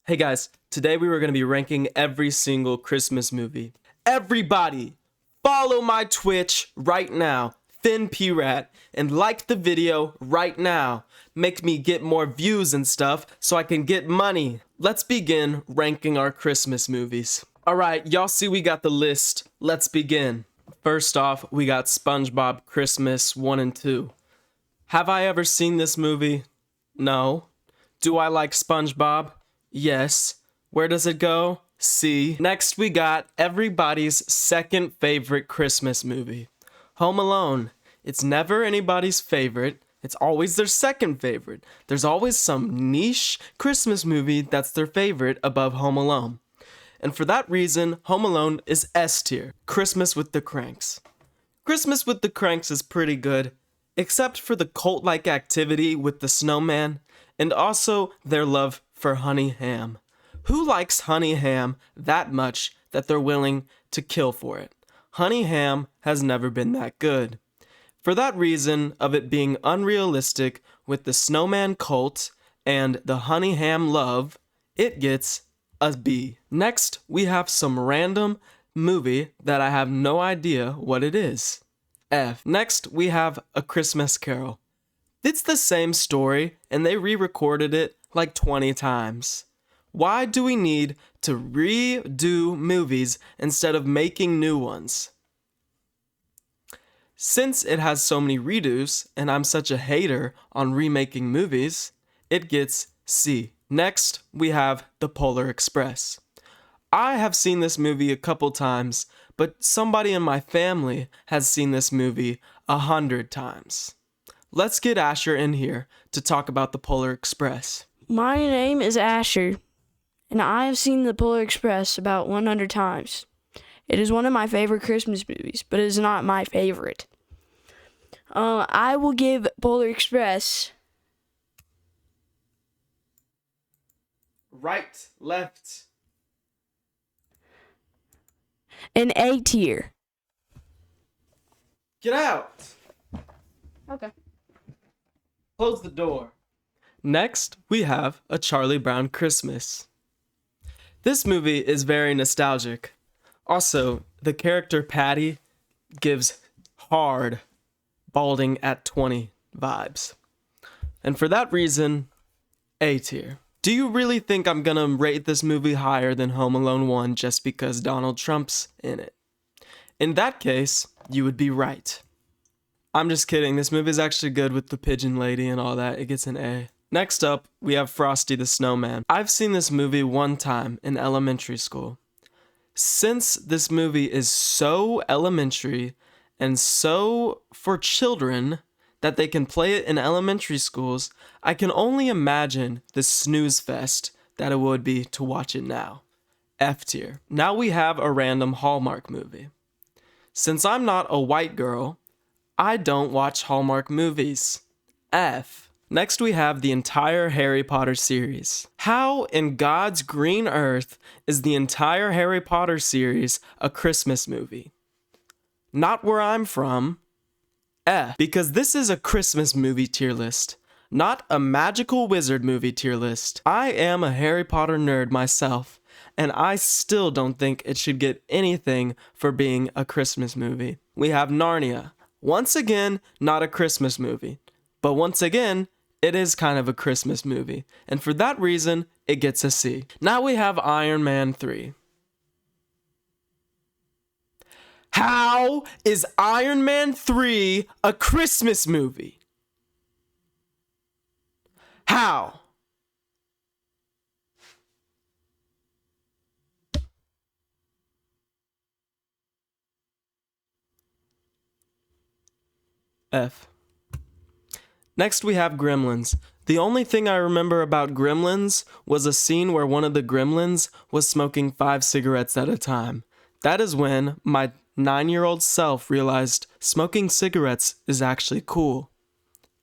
Hey guys, today we were going to be ranking every single Christmas movie. Everybody, follow my Twitch right now, finnpierattt, and like the video right now. Make me get more views and stuff so I can get money. Let's begin ranking our Christmas movies. Alright, y'all see we got the list. Let's begin. First off, we got SpongeBob Christmas 1 and 2. Have I ever seen this movie? No. Do I like SpongeBob? Yes. Where does it go? C. Next, we got everybody's second favorite Christmas movie, Home Alone. It's never anybody's favorite. It's always their second favorite. There's always some niche Christmas movie that's their favorite above Home Alone. And for that reason, Home Alone is S tier. Christmas with the Cranks. Christmas with the Cranks is pretty good, except for the cult-like activity with the snowman, and also their love for honey ham. Who likes honey ham that much that they're willing to kill for it? Honey ham has never been that good. For that reason of it being unrealistic with the snowman cult and the honey ham love, it gets a B. Next, we have some random movie that I have no idea what it is. F. Next, we have A Christmas Carol. It's the same story, and they re-recorded it like 20 times. Why do we need to redo movies instead of making new ones? Since it has so many redos, and I'm such a hater on remaking movies, it gets C. Next, we have The Polar Express. I have seen this movie a couple times, but somebody in my family has seen this movie 100 times. Let's get Asher in here to talk about The Polar Express. My name is Asher, and I have seen The Polar Express about 100 times. It is one of my favorite Christmas movies, but it is not my favorite. I will give Polar Express Right, left. an A tier. Get out! Okay. Close the door. Next, we have A Charlie Brown Christmas. This movie is very nostalgic. Also, the character Patty gives hard balding at 20 vibes. And for that reason, A tier. Do you really think I'm gonna rate this movie higher than Home Alone 1 just because Donald Trump's in it? In that case, you would be right. I'm just kidding, this movie is actually good with the pigeon lady and all that. It gets an A. Next up, we have Frosty the Snowman. I've seen this movie one time in elementary school. Since this movie is so elementary and so for children that they can play it in elementary schools, I can only imagine the snooze fest that it would be to watch it now. F tier. Now we have a random Hallmark movie. Since I'm not a white girl, I don't watch Hallmark movies. F. Next we have the entire Harry Potter series. How in God's green earth is the entire Harry Potter series a Christmas movie? Not where I'm from. F. Because this is a Christmas movie tier list, not a magical wizard movie tier list. I am a Harry Potter nerd myself, and I still don't think it should get anything for being a Christmas movie. We have Narnia. Once again, not a Christmas movie. But once again, it is kind of a Christmas movie. And for that reason, it gets a C. Now we have Iron Man 3. How is Iron Man 3 a Christmas movie? How? F. Next we have Gremlins. The only thing I remember about Gremlins was a scene where one of the Gremlins was smoking 5 cigarettes at a time. That is when my 9-year-old self realized smoking cigarettes is actually cool.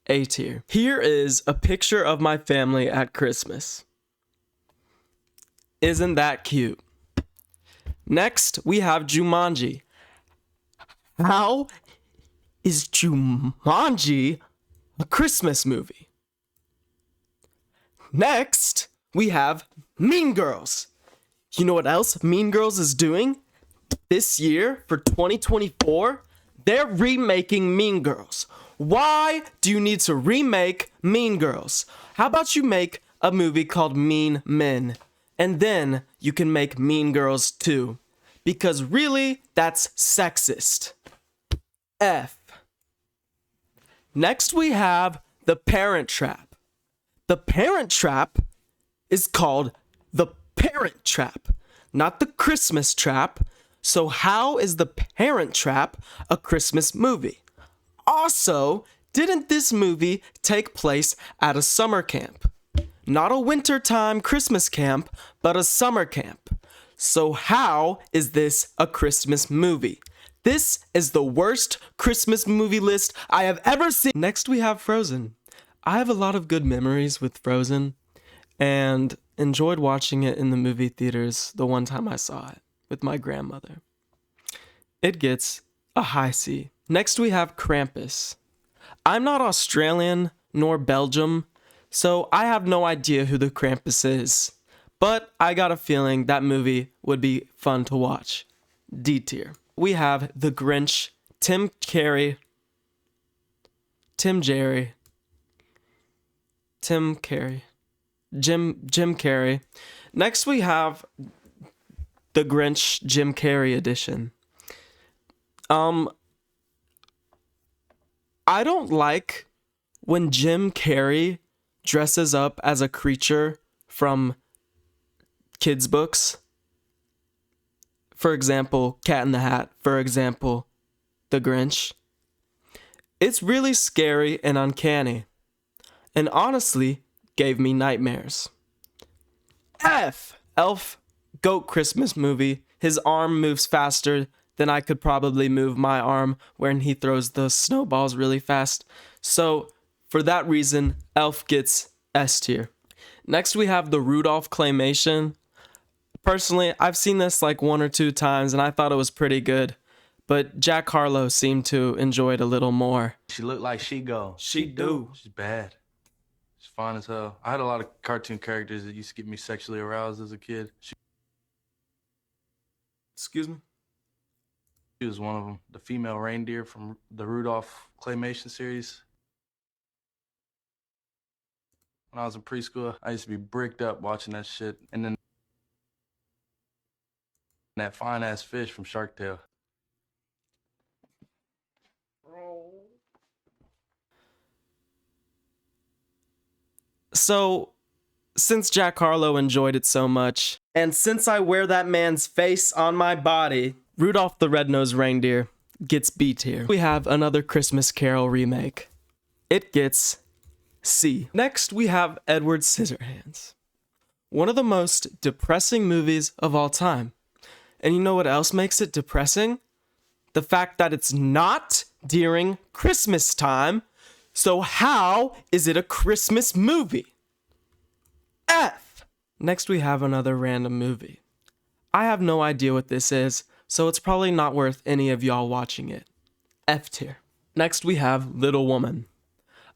A tier. Here is a picture of my family at Christmas. Isn't that cute? Next, we have Jumanji. How is Jumanji a Christmas movie? Next, we have Mean Girls. You know what else Mean Girls is doing? This year, for 2024, they're remaking Mean Girls. Why do you need to remake Mean Girls? How about you make a movie called Mean Men, and then you can make Mean Girls 2? Because really, that's sexist. F. Next we have The Parent Trap. The Parent Trap is called The Parent Trap, not The Christmas Trap. So how is The Parent Trap a Christmas movie? Also, didn't this movie take place at a summer camp? Not a wintertime Christmas camp, but a summer camp. So how is this a Christmas movie? This is the worst Christmas movie list I have ever seen. Next we have Frozen. I have a lot of good memories with Frozen and enjoyed watching it in the movie theaters the one time I saw it with my grandmother. It gets a high C. Next we have Krampus. I'm not Australian nor Belgium, so I have no idea who the Krampus is. But I got a feeling that movie would be fun to watch. D tier. We have The Grinch, Jim Carrey. Next we have The Grinch Jim Carrey edition. I don't like when Jim Carrey dresses up as a creature from kids' books. For example, Cat in the Hat. For example, The Grinch. It's really scary and uncanny, and honestly gave me nightmares. F. Elf Goat Christmas movie. His arm moves faster than I could probably move my arm when he throws the snowballs really fast. So for that reason, Elf gets S tier. Next we have the Rudolph claymation. Personally, I've seen this like 1 or 2 times and I thought it was pretty good, but Jack Harlow seemed to enjoy it a little more. She looked like she go. She do. She's bad. She's fine as hell. I had a lot of cartoon characters that used to get me sexually aroused as a kid. Excuse me? She was one of them. The female reindeer from the Rudolph claymation series. When I was in preschool, I used to be bricked up watching that shit. And then that fine-ass fish from Shark Tale. So, since Jack Harlow enjoyed it so much, and since I wear that man's face on my body, Rudolph the Red-Nosed Reindeer gets B tier. We have another Christmas Carol remake. It gets C. Next, we have Edward Scissorhands. One of the most depressing movies of all time. And you know what else makes it depressing? The fact that it's not during Christmas time. So how is it a Christmas movie? F. Next we have another random movie. I have no idea what this is, so it's probably not worth any of y'all watching it. F tier. Next we have Little Woman.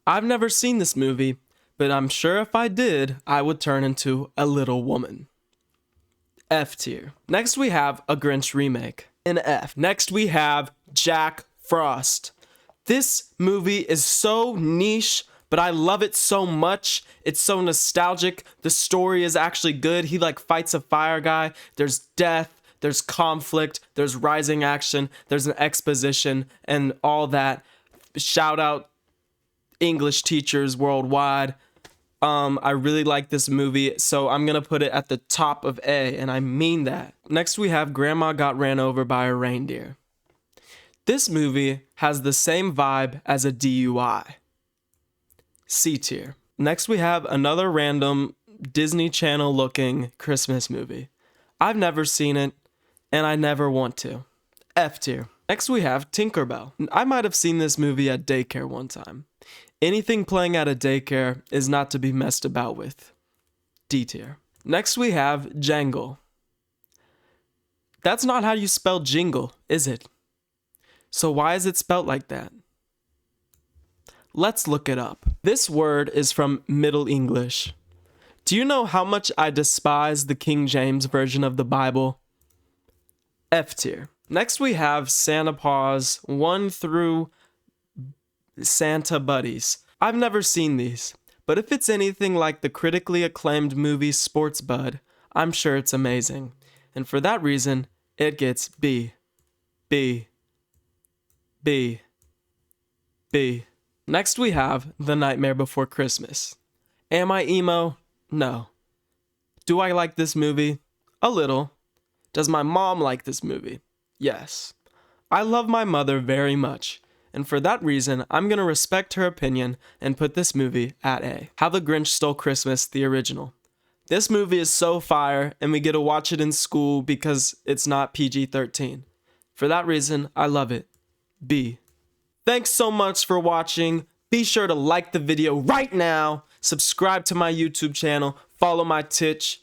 I've never seen this movie, but I'm sure if I did, I would turn into a little woman. F tier. Next we have a Grinch remake. An F. Next we have Jack Frost. This movie is so niche, but I love it so much. It's so nostalgic. The story is actually good. He like fights a fire guy. There's death, there's conflict, there's rising action, there's an exposition and all that. Shout out English teachers worldwide. I really like this movie, so I'm gonna put it at the top of A, and I mean that. Next we have Grandma Got Ran Over by a Reindeer. This movie has the same vibe as a DUI. C tier. Next we have another random Disney Channel looking Christmas movie. I've never seen it, and I never want to. F tier. Next we have Tinkerbell. I might have seen this movie at daycare one time. Anything playing at a daycare is not to be messed about with. D tier. Next we have Jangle. That's not how you spell jingle, is it? So why is it spelled like that? Let's look it up. This word is from Middle English. Do you know how much I despise the King James Version of the Bible? F tier. Next we have Santa Paws 1 through Santa Buddies. I've never seen these, but if it's anything like the critically acclaimed movie Sports Bud, I'm sure it's amazing. And for that reason, it gets B. B. B. B. Next we have The Nightmare Before Christmas. Am I emo? No. Do I like this movie? A little. Does my mom like this movie? Yes. I love my mother very much, and for that reason, I'm gonna respect her opinion and put this movie at A. How the Grinch Stole Christmas, the original. This movie is so fire, and we get to watch it in school because it's not PG-13. For that reason, I love it. B. Thanks so much for watching. Be sure to like the video right now, subscribe to my YouTube channel, follow my Twitch,